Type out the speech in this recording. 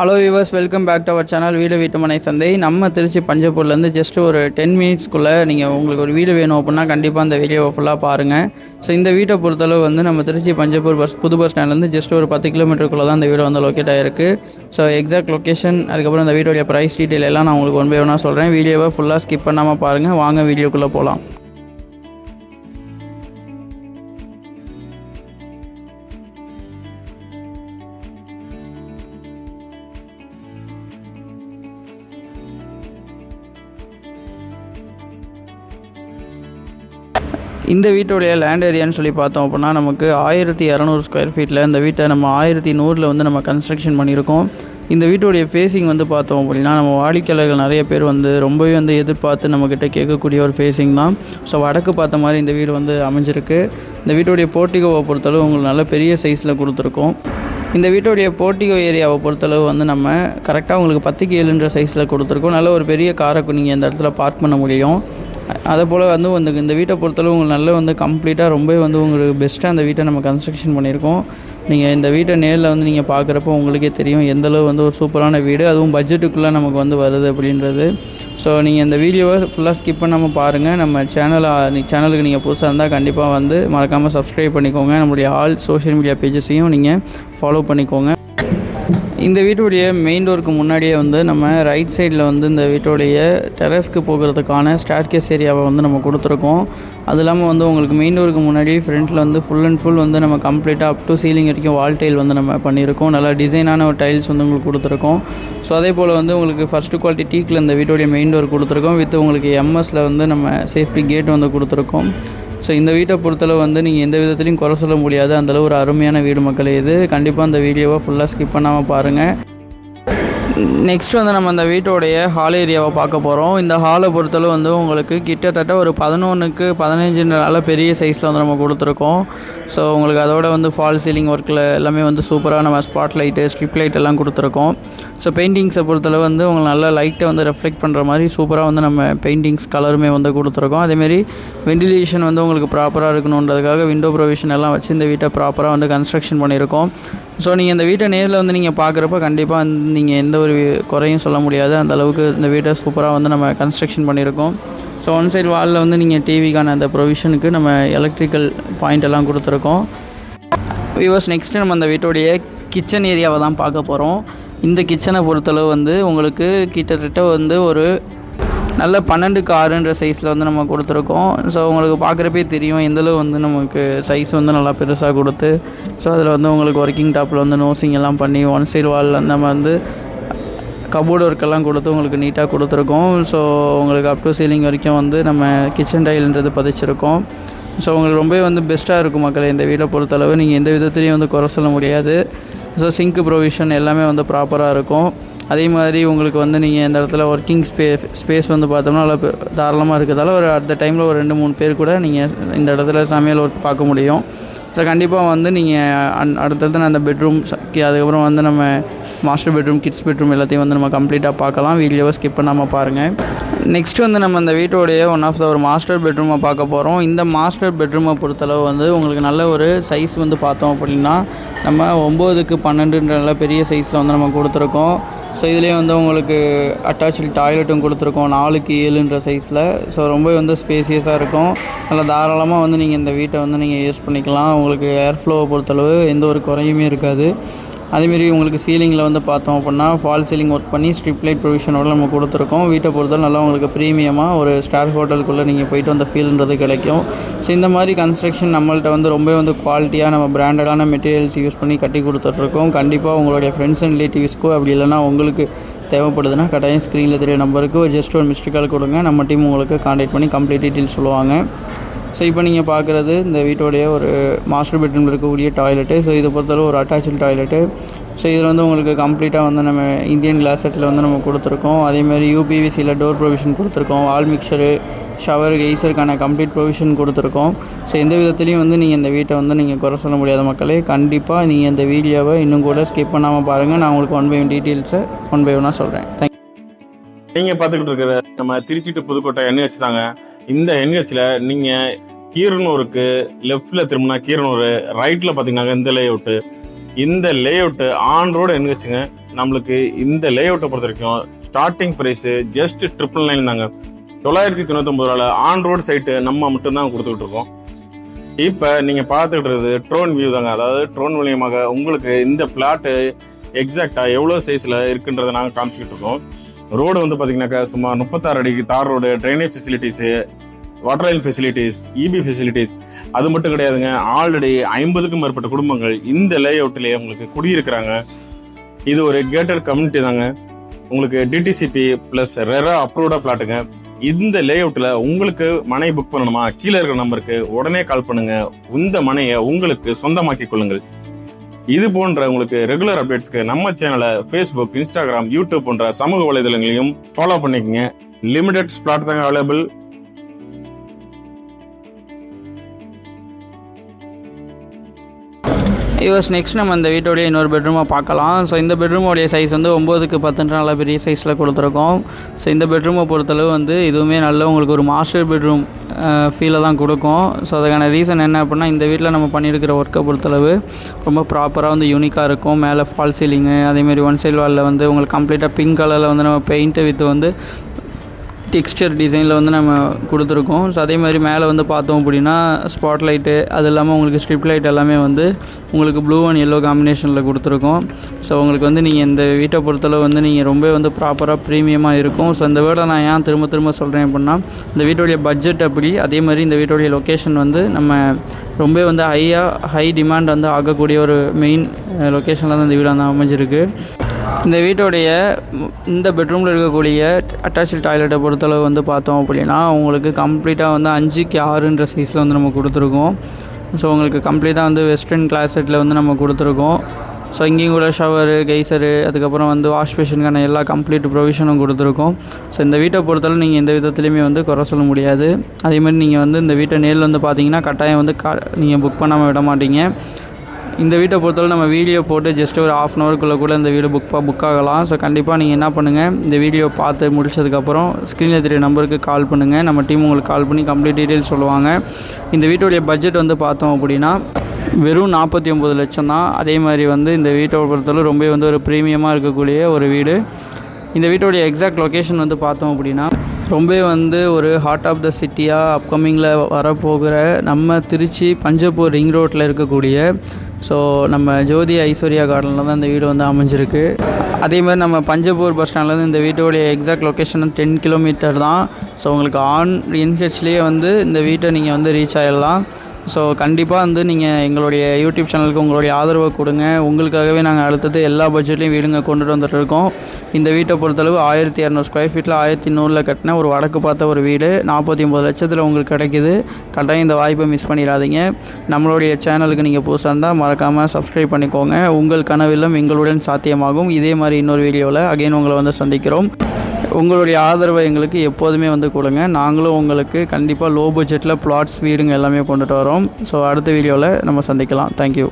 Hello viewers, welcome back to our channel வீடு வீட்டுமனை சந்தை. நம்ம திருச்சி பஞ்சப்பூர்லேருந்து ஜஸ்ட் ஒரு 10 மினிட்ஸ்க்குள்ளே நீங்கள் உங்களுக்கு ஒரு வீடு வேணும் அப்படின்னா கண்டிப்பாக அந்த வீடியோவை ஃபுல்லாக பாருங்கள். ஸோ இந்த வீட்டை பொறுத்தளவு வந்து நம்ம திருச்சி பஞ்சப்பூர் புது பஸ் ஸ்டாண்ட்லேருந்து ஜஸ்ட் ஒரு 10 கிலோமீட்டருக்குள்ளே தான் இந்த வீடு வந்து லொக்கேட் ஆகிருக்கு. ஸோ எக்ஸாக்ட் லொக்கேஷன், அதுக்கப்புறம் இந்த வீட்டோடைய ப்ரைஸ் டீட்டெயில் எல்லாம் நான் உங்களுக்கு ஒன் பை ஒன்றா சொல்கிறேன். வீடியோவை ஃபுல்லாக ஸ்கிப் பண்ணாமல் பாருங்கள். வாங்க வீடியோக்குள்ளே போகலாம். இந்த வீட்டோடைய லேண்ட் ஏரியான்னு சொல்லி பார்த்தோம் அப்படின்னா நமக்கு 1200 ஸ்கொயர் ஃபீட்டில் இந்த வீட்டை நம்ம 1100 வந்து நம்ம கன்ஸ்ட்ரக்ஷன் பண்ணியிருக்கோம். இந்த வீட்டோடைய ஃபேஸிங் வந்து பார்த்தோம் அப்படின்னா நம்ம வாடிக்கையாளர்கள் நிறைய பேர் வந்து ரொம்பவே வந்து எதிர்பார்த்து நம்மக்கிட்ட கேட்கக்கூடிய ஒரு ஃபேஸிங் தான். ஸோ வடக்கு பார்த்த மாதிரி இந்த வீடு வந்து அமைஞ்சிருக்கு. இந்த வீட்டோடைய போர்ட்டிகோவை பொறுத்தளவு உங்களுக்கு நல்ல பெரிய சைஸில் கொடுத்துருக்கோம். இந்த வீட்டோடைய போர்ட்டிகோ ஏரியாவை பொறுத்தளவு வந்து நம்ம கரெக்டாக உங்களுக்கு 10க்கு 7 சைஸில் கொடுத்துருக்கோம். நல்ல ஒரு பெரிய காரை நீங்கள் இந்த இடத்துல பார்க் பண்ண முடியும். அதே போல் வந்து இந்த வீட்டை பொறுத்தளவு உங்களுக்கு நல்ல வந்து கம்ப்ளீட்டாக ரொம்ப வந்து உங்களுக்கு பெஸ்ட்டாக அந்த வீட்டை நம்ம கன்ஸ்ட்ரக்ஷன் பண்ணியிருக்கோம். நீங்கள் இந்த வீட்டை நேரில் வந்து நீங்கள் பார்க்குறப்போ உங்களுக்கே தெரியும் எந்தளவு வந்து ஒரு சூப்பரான வீடு, அதுவும் பட்ஜெட்டுக்குள்ளே நமக்கு வந்து வருது அப்படின்றது. ஸோ நீங்கள் இந்த வீடியோவை ஃபுல்லாக ஸ்கிப் பண்ணாமல் பாருங்கள். நம்ம சேனலுக்கு நீங்கள் புதுசாக இருந்தால் கண்டிப்பாக வந்து மறக்காமல் சப்ஸ்கிரைப் பண்ணிக்கோங்க. நம்மளுடைய ஆல் சோஷியல் மீடியா பேஜஸையும் நீங்கள் ஃபாலோ பண்ணிக்கோங்க. இந்த வீட்டுடைய மெயின் டோருக்கு முன்னாடியே வந்து நம்ம ரைட் சைடில் வந்து இந்த வீட்டுடைய டெரஸ்க்கு போகிறதுக்கான ஸ்டேர்கேஸ் ஏரியாவை வந்து நம்ம கொடுத்துருக்கோம். அது இல்லாமல் வந்து உங்களுக்கு மெயின் டோருக்கு முன்னாடி ஃப்ரண்ட்டில் வந்து ஃபுல் அண்ட் ஃபுல் வந்து நம்ம கம்ப்ளீட்டாக அப் டு சீலிங் வரைக்கும் வால் டைல் வந்து நம்ம பண்ணியிருக்கோம். நல்லா டிசைனான ஒரு டைல்ஸ் வந்து உங்களுக்கு கொடுத்துருக்கோம். ஸோ அதே போல் வந்து உங்களுக்கு ஃபஸ்ட்டு குவாலிட்டி டீக்கில் இந்த வீட்டுடைய மெயின் டோர் கொடுத்துருக்கோம். வித் உங்களுக்கு எம்எஸில் வந்து நம்ம சேஃப்டி கேட் வந்து கொடுத்துருக்கோம். ஸோ இந்த வீட்டை பொறுத்தளவு வந்து நீங்கள் எந்த விதத்துலையும் குறை சொல்ல முடியாது, அந்தளவு ஒரு அருமையான வீடு மக்களே இது. கண்டிப்பாக அந்த வீடியோவை ஃபுல்லாக ஸ்கிப் பண்ணாமல் பாருங்கள். நெக்ஸ்ட் வந்து நம்ம அந்த வீட்டோடைய ஹால் ஏரியாவை பார்க்க போகிறோம். இந்த ஹாலை பொறுத்தளவு வந்து உங்களுக்கு கிட்டத்தட்ட ஒரு 11க்கு 15 நல்ல பெரிய சைஸில் வந்து நம்ம கொடுத்துருக்கோம். ஸோ உங்களுக்கு அதோட வந்து ஃபால் சீலிங் ஒர்க்கில் எல்லாமே வந்து சூப்பராக நம்ம ஸ்பாட் லைட்டு, ஸ்ட்ரிப் லைட் எல்லாம் கொடுத்துருக்கோம். ஸோ பெயிண்டிங்ஸை பொறுத்தளவு வந்து உங்களுக்கு நல்ல லைட்டை வந்து ரெஃப்ளெக்ட் பண்ணுற மாதிரி சூப்பராக வந்து நம்ம பெயிண்டிங்ஸ் கலருமே வந்து கொடுத்துருக்கோம். அதேமாரி வெண்டிலேஷன் வந்து உங்களுக்கு ப்ராப்பராக இருக்கணுன்றதுக்காக விண்டோ ப்ரொவிஷன் எல்லாம் வச்சு இந்த வீட்டை ப்ராப்பராக வந்து கன்ஸ்ட்ரக்ஷன் பண்ணியிருக்கோம். ஸோ நீங்கள் இந்த வீட்டை நேரில் வந்து நீங்கள் பார்க்குறப்ப கண்டிப்பாக நீங்கள் எந்த ஒரு குறையும் சொல்ல முடியாது, அந்த அளவுக்கு இந்த வீட்டை சூப்பராக வந்து நம்ம கன்ஸ்ட்ரக்ஷன் பண்ணியிருக்கோம். ஸோ ஒன் சைடு வாலில் வந்து நீங்கள் டிவிக்கான அந்த ப்ரொவிஷனுக்கு நம்ம எலக்ட்ரிக்கல் பாயிண்ட் எல்லாம் கொடுத்துருக்கோம். வியூவர்ஸ், நெக்ஸ்ட்டு நம்ம அந்த வீட்டோடைய கிச்சன் ஏரியாவை தான் பார்க்க போகிறோம். இந்த கிச்சனை பொறுத்தளவு வந்து உங்களுக்கு கிட்டத்தட்ட வந்து ஒரு நல்ல 12க்கு 6 சைஸில் வந்து நம்ம கொடுத்துருக்கோம். ஸோ உங்களுக்கு பார்க்குறப்பே தெரியும் எந்தளவு வந்து நமக்கு சைஸ் வந்து நல்லா பெருசாக கொடுத்து, ஸோ அதில் வந்து உங்களுக்கு ஒர்க்கிங் டாப்பில் வந்து நோசிங் எல்லாம் பண்ணி ஒன் சைடு வாலில் நம்ம வந்து கபோர்டு ஒர்க்கெல்லாம் கொடுத்து உங்களுக்கு நீட்டாக கொடுத்துருக்கோம். ஸோ உங்களுக்கு அப் டு சீலிங் வரைக்கும் வந்து நம்ம கிச்சன் டைல்ன்றது பதிச்சிருக்கோம். ஸோ உங்களுக்கு ரொம்பவே வந்து பெஸ்ட்டாக இருக்கும் மக்களே இந்த வீடை பொறுத்தளவு. நீங்கள் எந்த விதத்துலையும் வந்து குறை சொல்ல முடியாது. ஸோ சிங்க் ப்ரொவிஷன் எல்லாமே வந்து ப்ராப்பராக இருக்கும். அதே மாதிரி உங்களுக்கு வந்து நீங்கள் இந்த இடத்துல ஒர்க்கிங் ஸ்பேஸ் வந்து பார்த்தோம்னா நல்லா தாராளமாக இருக்கிறதால ஒரு அந்த டைமில் ஒரு 2-3 பேர் கூட நீங்கள் இந்த இடத்துல சமையல் ஒர்க் பார்க்க முடியும். ஸோ கண்டிப்பாக வந்து நீங்கள் அடுத்தடுத்து அந்த பெட்ரூம், அதுக்கப்புறம் வந்து நம்ம மாஸ்டர் பெட்ரூம், கிட்ஸ் பெட்ரூம் எல்லாத்தையும் வந்து நம்ம கம்ப்ளீட்டாக பார்க்கலாம். வீடியோவை ஸ்கிப் பண்ணாமல் பாருங்கள். நெக்ஸ்ட் வந்து நம்ம இந்த வீட்டோடைய ஒன் ஆஃப் த ஒரு மாஸ்டர் பெட்ரூமை பார்க்க போகிறோம். இந்த மாஸ்டர் பெட்ரூமை பொறுத்தளவு வந்து உங்களுக்கு நல்ல ஒரு சைஸ் வந்து பார்த்தோம் அப்படின்னா நம்ம 9க்கு 12 நல்ல பெரிய சைஸில் வந்து நம்ம கொடுத்துருக்கோம். ஸோ இதுலேயே வந்து உங்களுக்கு அட்டாச்சு டாய்லெட்டும் கொடுத்துருக்கோம் 4க்கு 7 சைஸில். ஸோ ரொம்ப வந்து ஸ்பேசியஸாக இருக்கும். நல்லா தாராளமாக வந்து நீங்கள் இந்த வீட்டை வந்து நீங்கள் யூஸ் பண்ணிக்கலாம். உங்களுக்கு ஏர் ஃப்ளோவை பொறுத்தளவு எந்த ஒரு குறையுமே இருக்காது. அதேமாரி உங்களுக்கு சீலிங்கில் வந்து பார்த்தோம் அப்படின்னா ஃபால் சீலிங் ஒர்க் பண்ணி ஸ்ட்ரிப் லைட் ப்ரொவிஷனோட நம்ம கொடுத்துருக்கோம். வீட்டை பொறுத்தவரை நல்லா உங்களுக்கு ப்ரீமியமாக ஒரு ஸ்டார் ஹோட்டலுக்குள்ளே நீங்கள் போய்ட்டு வந்த ஃபீல்ன்றது கிடைக்கும். ஸோ இந்த மாதிரி கன்ஸ்ட்ரக்ஷன் நம்மள்ட்ட வந்து ரொம்ப வந்து குவாலிட்டியாக நம்ம பிராண்டடான மெட்டீரியல்ஸ் யூஸ் பண்ணி கட்டி கொடுத்துட்ருக்கோம். கண்டிப்பாக உங்களுடைய ஃப்ரெண்ட்ஸ் அண்ட் ரிலேட்டிவ்ஸ்க்கோ அப்படி இல்லைனா உங்களுக்கு தேவைப்படுதுன்னா கட்டாயம் ஸ்க்ரீனில் தெரிய நம்பருக்கு ஜஸ்ட் ஒரு மிஸ்டு கால் கொடுங்க. நம்ம டீம் உங்களுக்கு கான்டாக்ட் பண்ணி கம்ப்ளீட் டீட்டெயில்ஸ் சொல்லுவாங்க. ஸோ இப்போ நீங்கள் பார்க்குறது இந்த வீட்டோடைய ஒரு மாஸ்டர் பெட்ரூமில் இருக்கக்கூடிய டாய்லெட்டு. ஸோ இதை பொறுத்தளவு ஒரு அட்டாச்சு டாய்லெட்டு. ஸோ இதில் வந்து உங்களுக்கு கம்ப்ளீட்டாக வந்து நம்ம இந்தியன் கிளாஸ் செட்டில் வந்து நம்ம கொடுத்துருக்கோம். அதேமாதிரி யூபிவிசியில் டோர் ப்ரொவிஷன் கொடுத்துருக்கோம். வால் மிக்சரு, ஷவர், கெய்சருக்கான கம்ப்ளீட் ப்ரொவிஷன் கொடுத்துருக்கோம். ஸோ எந்த விதத்துலையும் வந்து நீங்கள் இந்த வீட்டை வந்து நீங்கள் குறை சொல்ல முடியாத மக்களே. கண்டிப்பாக நீங்கள் இந்த வீடியோவை இன்னும் கூட ஸ்கிப் பண்ணாமல் பாருங்கள். நான் உங்களுக்கு ஒன் பை ஒன் டீட்டெயில்ஸை ஒன் பை ஒன்னாக சொல்கிறேன். தேங்க்யூ. நீங்கள் பார்த்துக்கிட்டு இருக்கிற நம்ம திருச்சி டு புதுக்கோட்டை NH தாங்க. இந்த NHல நீங்கள் கீரனூருக்கு லெஃப்டில் திரும்பினா கீரனூர், ரைட்டில் பார்த்தீங்கன்னா இந்த லேஅவுட்டு ஆன் ரோடு NHங்க. நம்மளுக்கு இந்த லே அவுட்டை பொறுத்த வரைக்கும் ஸ்டார்டிங் ப்ரைஸ் ஜஸ்ட் 999 தாங்க. 999 ஆன் ரோடு சைட்டு நம்ம மட்டும்தான் கொடுத்துக்கிட்டு இருக்கோம். இப்போ நீங்கள் பார்த்துக்கிட்டு இருக்கிறது ட்ரோன் வியூ தாங்க. அதாவது ட்ரோன் மூலியமாக உங்களுக்கு இந்த பிளாட்டு எக்ஸாக்டாக எவ்வளோ சைஸில் இருக்குன்றதை நாங்கள் காமிச்சிக்கிட்டு இருக்கோம். ரோடு வந்து பார்த்தீங்கன்னாக்கா சுமார் 36 அடிக்கு தார் road, drainage facilities, water line facilities, EB facilities அது மட்டும் கிடையாதுங்க. ஆல்ரெடி 50க்கும் மேற்பட்ட குடும்பங்கள் இந்த லே அவுட்லேயே உங்களுக்கு குடியிருக்கிறாங்க. இது ஒரு கேட்டட் கம்யூனிட்டி தாங்க. உங்களுக்கு டிடிசிபி ப்ளஸ் ரெரா அப்ரூவ்டா பிளாட்டுங்க. இந்த லே அவுட்டில் உங்களுக்கு மனை புக் பண்ணணுமா, கீழே இருக்கிற நம்பருக்கு உடனே கால் பண்ணுங்க. இந்த மனையை உங்களுக்கு சொந்தமாக்கி கொள்ளுங்கள். இது போன்ற உங்களுக்கு ரெகுலர் அப்டேட்ஸ்க்கு நம்ம சேனலை ஃபேஸ்புக், இன்ஸ்டாகிராம், யூடியூப் போன்ற சமூக வலைதளங்களையும் ஃபாலோ பண்ணிக்கங்க. லிமிடெட் ஸ்பிளாட் தாங்க அவைலபிள். நெக்ஸ்ட் நம்ம இந்த வீட்டோடைய இன்னொரு பெட்ரூமை பார்க்கலாம். ஸோ இந்த பெட்ரூமோடைய சைஸ் வந்து 9க்கு 10 நல்ல பெரிய சைஸில் கொடுத்துருக்கோம். ஸோ இந்த பெட்ரூமை பொறுத்தளவு வந்து இதுவுமே நல்ல உங்களுக்கு ஒரு மாஸ்டர் பெட்ரூம் ஃபீலை தான் கொடுக்கும். ஸோ அதுக்கான ரீசன் என்ன அப்படின்னா, இந்த வீட்டில் நம்ம பண்ணியிருக்கிற ஒர்க்கை பொறுத்தளவு ரொம்ப ப்ராப்பராக வந்து யூனிக்காக இருக்கும். மேலே ஃபால் சீலிங்கு, அதேமாதிரி ஒன் சைடு வாலில் வந்து உங்களுக்கு கம்ப்ளீட்டாக பிங்க் கலரில் வந்து நம்ம பெயிண்ட்டு வித் வந்து டெக்ஸ்டர் டிசைனில் வந்து நம்ம கொடுத்துருக்கோம். ஸோ அதே மாதிரி மேலே வந்து பார்த்தோம் அப்படின்னா ஸ்பாட் லைட்டு, அது இல்லாமல் உங்களுக்கு ஸ்ட்ரிப் லைட் எல்லாமே வந்து உங்களுக்கு ப்ளூ அண்ட் எல்லோ காம்பினேஷனில் கொடுத்துருக்கோம். ஸோ உங்களுக்கு வந்து நீங்கள் இந்த வீட்டை பொறுத்தளவு வந்து நீங்கள் ரொம்ப வந்து ப்ராப்பராக ப்ரீமியமாக இருக்கும். ஸோ இந்த வீட்டை நான் ஏன் திரும்ப சொல்கிறேன் அப்படின்னா, இந்த வீட்டுடைய பட்ஜெட் அப்படி, அதே மாதிரி இந்த வீட்டுடைய லொக்கேஷன் வந்து நம்ம ரொம்ப வந்து ஹை டிமாண்ட் வந்து ஆகக்கூடிய ஒரு மெயின் லொக்கேஷனில் தான் இந்த வீடு வந்து அமைஞ்சிருக்கு. இந்த வீட்டோடைய இந்த பெட்ரூமில் இருக்கக்கூடிய அட்டாச்சு டாய்லெட்டை பொறுத்தளவு வந்து பார்த்தோம் அப்படின்னா உங்களுக்கு கம்ப்ளீட்டாக வந்து 5க்கு 6ன்ற சைஸில் வந்து நம்ம கொடுத்துருக்கோம். ஸோ உங்களுக்கு கம்ப்ளீட்டாக வந்து வெஸ்டர்ன் கிளாசெட்டில் வந்து நம்ம கொடுத்துருக்கோம். ஸோ இங்கேயும் கூட ஷவரு, கெய்சரு, அதுக்கப்புறம் வந்து வாஷ் பேஷனுக்கான எல்லா கம்ப்ளீட் ப்ரொவிஷனும் கொடுத்துருக்கோம். ஸோ இந்த வீட்டை பொறுத்தளவு நீங்கள் எந்த விதத்துலையுமே வந்து குறை சொல்ல முடியாது. அதேமாதிரி நீங்கள் வந்து இந்த வீட்டை நேரில் வந்து பார்த்தீங்கன்னா கட்டாயம் வந்து நீங்கள் புக் பண்ணாமல் விட மாட்டீங்க. இந்த வீட்டை பொறுத்தவரை நம்ம வீடியோ போட்டு ஜஸ்ட் ஒரு ½ அன் ஹவருக்குள்ளே கூட இந்த வீடு புக் ஆகலாம். ஸோ கண்டிப்பாக நீங்கள் என்ன பண்ணுங்கள், இந்த வீடியோ பார்த்து முடிச்சதுக்கப்புறம் ஸ்க்ரீனில் தெரிய நம்பருக்கு கால் பண்ணுங்கள். நம்ம டீம் உங்களுக்கு கால் பண்ணி கம்ப்ளீட் டீட்டெயில்ஸ் சொல்லுவாங்க. இந்த வீட்டுடைய பட்ஜெட் வந்து பார்த்தோம் அப்படின்னா வெறும் 49 லட்சம் தான். அதே மாதிரி வந்து இந்த வீட்டை பொறுத்தவரை ரொம்ப வந்து ஒரு ப்ரீமியமாக இருக்கக்கூடிய ஒரு வீடு. இந்த வீட்டோடைய எக்ஸாக்ட் லொக்கேஷன் வந்து பார்த்தோம் அப்படின்னா ரொம்ப வந்து ஒரு ஹார்ட் ஆஃப் த சிட்டியாக அப்கமிங்கில் வரப்போகிற நம்ம திருச்சி பஞ்சப்பூர் ரிங் ரோட்டில் இருக்கக்கூடிய ஸோ நம்ம ஜோதி ஐஸ்வர்யா கார்டனில் தான் இந்த வீடு வந்து அமைஞ்சிருக்கு. அதே மாதிரி நம்ம பஞ்சப்பூர் பஸ் ஸ்டாண்ட்லேருந்து இந்த வீட்டோடைய எக்ஸாக்ட் லொக்கேஷன் 10 கிலோமீட்டர் தான். ஸோ உங்களுக்கு என்ஹெச்லேயே வந்து இந்த வீட்டை நீங்கள் வந்து ரீச் ஆகிடலாம். ஸோ கண்டிப்பாக வந்து நீங்கள் எங்களுடைய யூடியூப் சேனலுக்கு உங்களுடைய ஆதரவை கொடுங்க. உங்களுக்காகவே நாங்கள் அடுத்தது எல்லா பட்ஜெட்லேயும் வீடுங்க கொண்டுட்டு வந்துட்டுருக்கோம். இந்த வீட்டை பொறுத்தளவு 1200 ஸ்கொயர் ஃபீட்டில் 1100 கட்டின ஒரு வடக்கு பார்த்த ஒரு வீடு 49 லட்சத்தில் உங்களுக்கு கிடைக்கிது. கட்டாயம் இந்த வாய்ப்பை மிஸ் பண்ணிடாதீங்க. நம்மளுடைய சேனலுக்கு நீங்கள் புதுசாக இருந்தால் மறக்காமல் சப்ஸ்கிரைப் பண்ணிக்கோங்க. உங்கள் கனவிலும் எங்களுடன் சாத்தியமாகும். இதே மாதிரி இன்னொரு வீடியோவில் அகைன் உங்களை வந்து சந்திக்கிறோம். உங்களுடைய ஆதரவை எங்களுக்கு எப்போதுமே வந்து கொடுங்க. நாங்களும் உங்களுக்கு கண்டிப்பாக லோ பட்ஜெட்டில் பிளாட்ஸ் வீடுங்க எல்லாமே கொண்டுட்டு வரோம். ஸோ அடுத்த வீடியோவில் நம்ம சந்திக்கலாம். தேங்க்யூ.